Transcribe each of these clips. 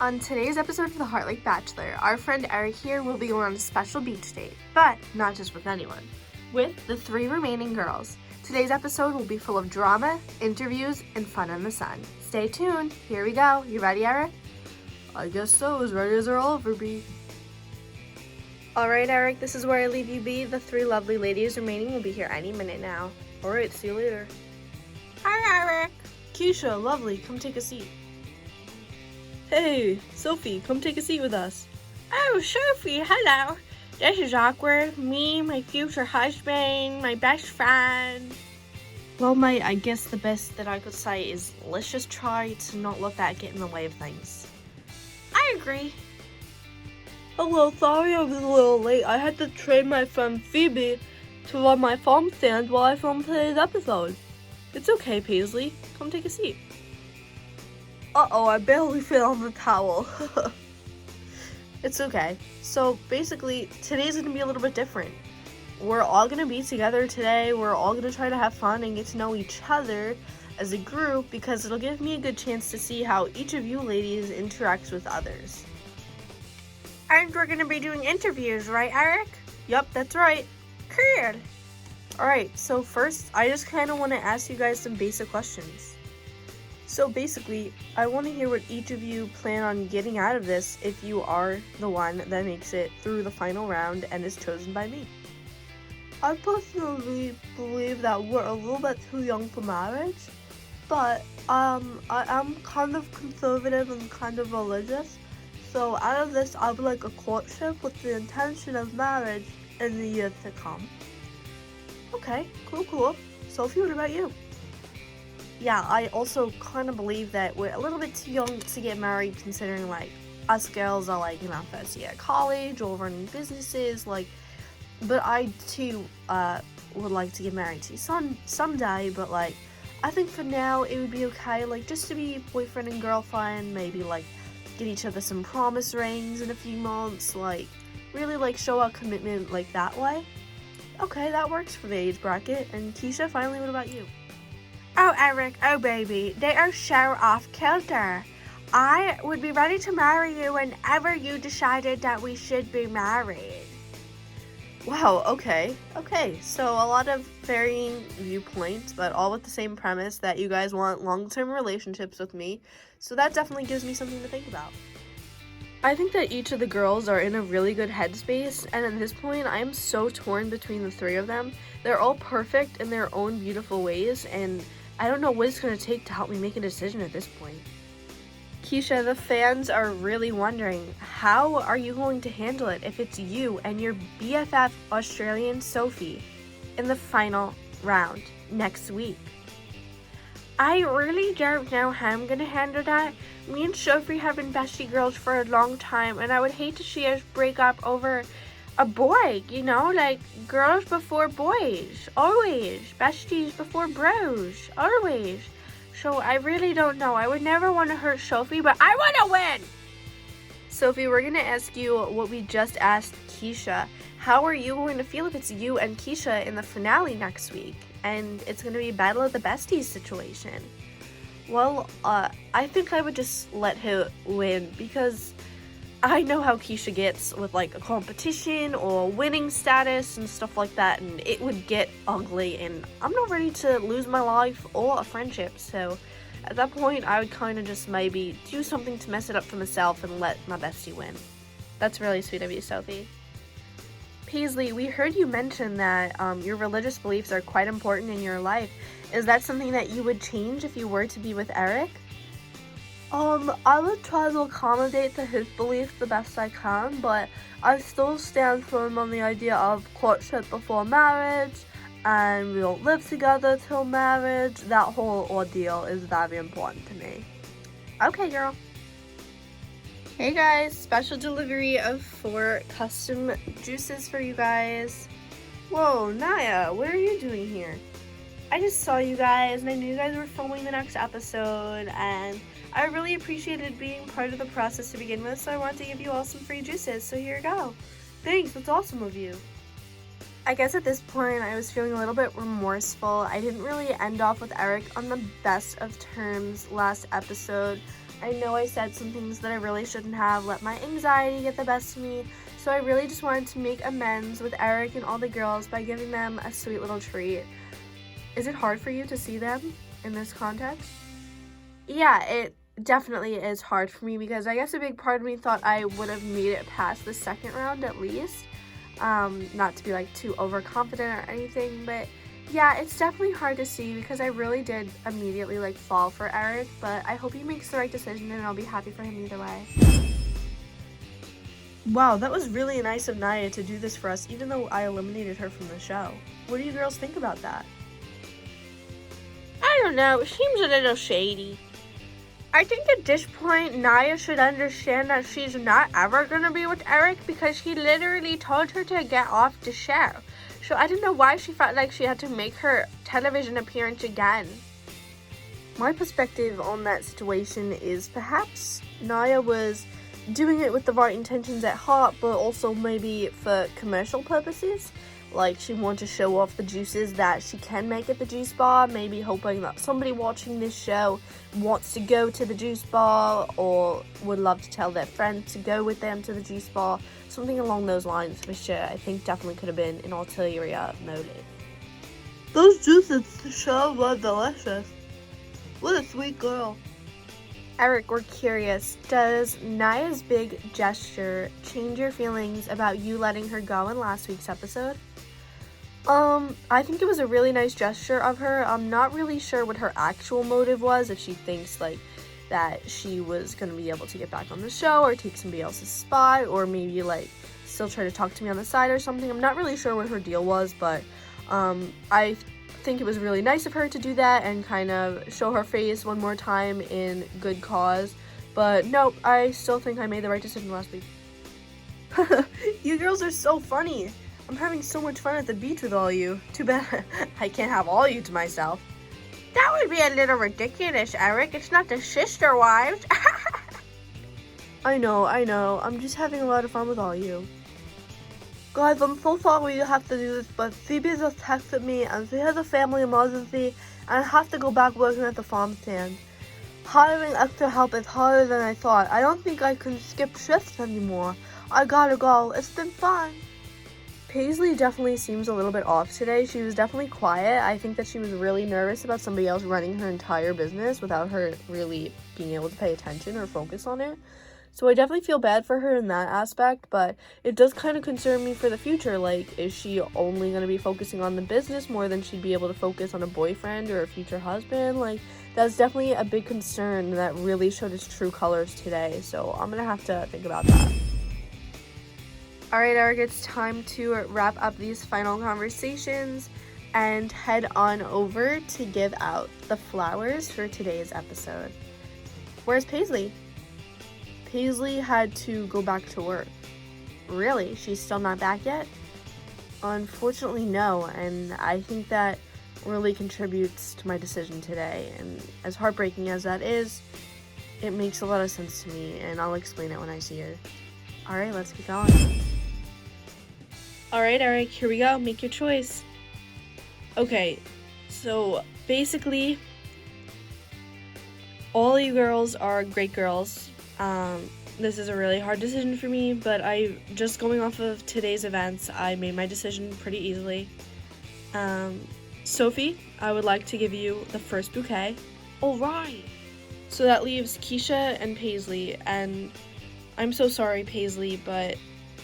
On today's episode of the Heartlake Bachelor, our friend Eric here will be going on a special beach date, but not just with anyone, with the 3 remaining girls. Today's episode will be full of drama, interviews, and fun in the sun. Stay tuned. Here we go. You ready, Eric? I guess so, as ready as I'll ever be. Alright, Eric, this is where I leave you be. The 3 lovely ladies remaining will be here any minute now. Alright, see you later. Hi, Eric. Keisha, lovely, come take a seat. Hey, Sophie, come take a seat with us. Oh, Sophie, hello. This is awkward. Me, my future husband, my best friend. Well, mate, I guess the best that I could say is let's just try to not let that get in the way of things. I agree. Hello, sorry I was a little late. I had to train my friend Phoebe to run my farm stand while I filmed today's episode. It's okay, Paisley. Come take a seat. Uh-oh, I barely fit on the towel. It's okay. So basically, today's going to be a little bit different. We're all going to be together today. We're all going to try to have fun and get to know each other as a group because it'll give me a good chance to see how each of you ladies interacts with others. And we're going to be doing interviews, right, Eric? Yep, that's right. Cool. Alright, so first, I just kind of want to ask you guys some basic questions. So basically, I want to hear what each of you plan on getting out of this if you are the one that makes it through the final round and is chosen by me. I personally believe that we're a little bit too young for marriage, but I am kind of conservative and kind of religious, so out of this I would like a courtship with the intention of marriage in the years to come. Okay, cool. Sophie, what about you? Yeah, I also kind of believe that we're a little bit too young to get married considering, like, us girls are, like, in our first year at college or running businesses, like, but I, too, would like to get married to someday, but, like, I think for now it would be okay, like, just to be boyfriend and girlfriend, maybe, like, get each other some promise rings in a few months, like, really, like, show our commitment, like, that way. Okay, that works for the age bracket. And Keisha, finally, what about you? Oh, Eric, oh, baby, they are so off kilter. I would be ready to marry you whenever you decided that we should be married. Wow, okay, so a lot of varying viewpoints, but all with the same premise that you guys want long-term relationships with me, so that definitely gives me something to think about. I think that each of the girls are in a really good headspace, and at this point, I am so torn between the 3 of them. They're all perfect in their own beautiful ways, and I don't know what it's going to take to help me make a decision at this point. Keisha, the fans are really wondering, how are you going to handle it if it's you and your BFF Australian Sophie in the final round next week? I really don't know how I'm gonna handle that. Me and Sophie have been bestie girls for a long time, and I would hate to see us break up over a boy, you know? Like, girls before boys, always. Besties before bros, always. So I really don't know. I would never want to hurt Sophie, but I want to win! Sophie, we're going to ask you what we just asked Keisha. How are you going to feel if it's you and Keisha in the finale next week? And it's going to be a Battle of the Besties situation. Well, I think I would just let her win because I know how Keisha gets with, like, a competition or winning status and stuff like that, and it would get ugly, and I'm not ready to lose my life or a friendship, so at that point, I would kind of just maybe do something to mess it up for myself and let my bestie win. That's really sweet of you, Sophie. Paisley, we heard you mention that your religious beliefs are quite important in your life. Is that something that you would change if you were to be with Eric? I would try to accommodate to his beliefs the best I can, but I still stand firm on the idea of courtship before marriage, and we don't live together till marriage. That whole ordeal is very important to me. Okay, girl. Hey guys, special delivery of 4 custom juices for you guys. Whoa, Naya, what are you doing here? I just saw you guys, and I knew you guys were filming the next episode, and I really appreciated being part of the process to begin with, so I wanted to give you all some free juices, so here you go. Thanks, that's awesome of you. I guess at this point I was feeling a little bit remorseful. I didn't really end off with Eric on the best of terms last episode. I know I said some things that I really shouldn't have, let my anxiety get the best of me, so I really just wanted to make amends with Eric and all the girls by giving them a sweet little treat. Is it hard for you to see them in this context? Yeah, it definitely is hard for me because I guess a big part of me thought I would have made it past the second round at least. Not to be like too overconfident or anything, but yeah, it's definitely hard to see because I really did immediately like fall for Eric, but I hope he makes the right decision and I'll be happy for him either way. Wow, that was really nice of Naya to do this for us, even though I eliminated her from the show. What do you girls think about that? I don't know, it seems a little shady. I think at this point, Naya should understand that she's not ever gonna be with Eric because he literally told her to get off the show. So I don't know why she felt like she had to make her television appearance again. My perspective on that situation is perhaps Naya was doing it with the right intentions at heart, but also maybe for commercial purposes. Like, she wanted to show off the juices that she can make at the juice bar, maybe hoping that somebody watching this show wants to go to the juice bar or would love to tell their friends to go with them to the juice bar. Something along those lines for sure. I think definitely could have been an ulterior motive. Those juices sure were delicious. What a sweet girl. Eric, we're curious, does Naya's big gesture change your feelings about you letting her go in last week's episode? I think it was a really nice gesture of her. I'm not really sure what her actual motive was, if she thinks, like, that she was gonna be able to get back on the show or take somebody else's spot or maybe, like, still try to talk to me on the side or something. I'm not really sure what her deal was, but, I think it was really nice of her to do that and kind of show her face one more time in good cause. But no, I still think I made the right decision last week. You girls are so funny. I'm having so much fun at the beach with all you. Too bad I can't have all you to myself. That would be a little ridiculous, Eric. It's not the sister wives. I know. I'm just having a lot of fun with all you. Guys, I'm so sorry you have to do this, but Phoebe just texted me and she has a family emergency and I have to go back working at the farm stand. Hiring extra help is harder than I thought. I don't think I can skip shifts anymore. I gotta go. It's been fun. Paisley definitely seems a little bit off today. She was definitely quiet. I think that she was really nervous about somebody else running her entire business without her really being able to pay attention or focus on it. So I definitely feel bad for her in that aspect, but it does kind of concern me for the future. Like, is she only going to be focusing on the business more than she'd be able to focus on a boyfriend or a future husband? Like, that's definitely a big concern that really showed its true colors today. So I'm going to have to think about that. All right, Eric, it's time to wrap up these final conversations and head on over to give out the flowers for today's episode. Where's Paisley? Paisley had to go back to work. Really? She's still not back yet? Unfortunately, no, and I think that really contributes to my decision today, and as heartbreaking as that is, it makes a lot of sense to me, and I'll explain it when I see her. Alright, let's get going. Alright, Eric, here we go. Make your choice. Okay, so basically, all you girls are great girls. This is a really hard decision for me, but just going off of today's events, I made my decision pretty easily. Sophie, I would like to give you the first bouquet. Alright! So that leaves Keisha and Paisley, and I'm so sorry, Paisley, but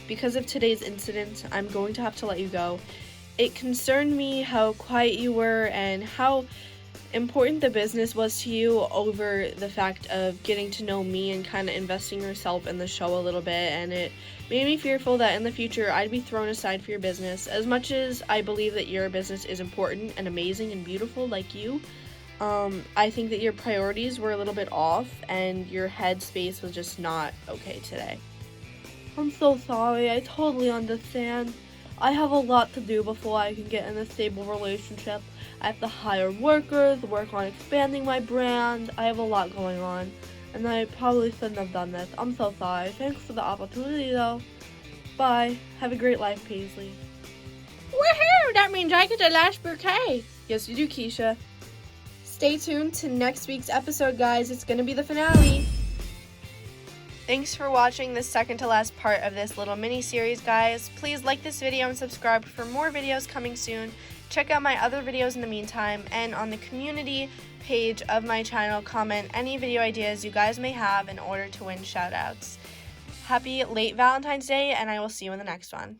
because of today's incident, I'm going to have to let you go. It concerned me how quiet you were and how important the business was to you over the fact of getting to know me and kind of investing yourself in the show a little bit, and it made me fearful that in the future I'd be thrown aside for your business. As much as I believe that your business is important and amazing and beautiful like you, I think that your priorities were a little bit off and your headspace was just not okay today. I'm so sorry, I totally understand. I have a lot to do before I can get in a stable relationship. I have to hire workers, work on expanding my brand. I have a lot going on, and I probably shouldn't have done this. I'm so sorry. Thanks for the opportunity, though. Bye. Have a great life, Paisley. Woohoo! That means I get the last bouquet. Yes, you do, Keisha. Stay tuned to next week's episode, guys. It's going to be the finale. Thanks for watching the second to last part of this little mini series, guys. Please like this video and subscribe for more videos coming soon. Check out my other videos in the meantime, and on the community page of my channel, comment any video ideas you guys may have in order to win shoutouts. Happy late Valentine's Day, and I will see you in the next one.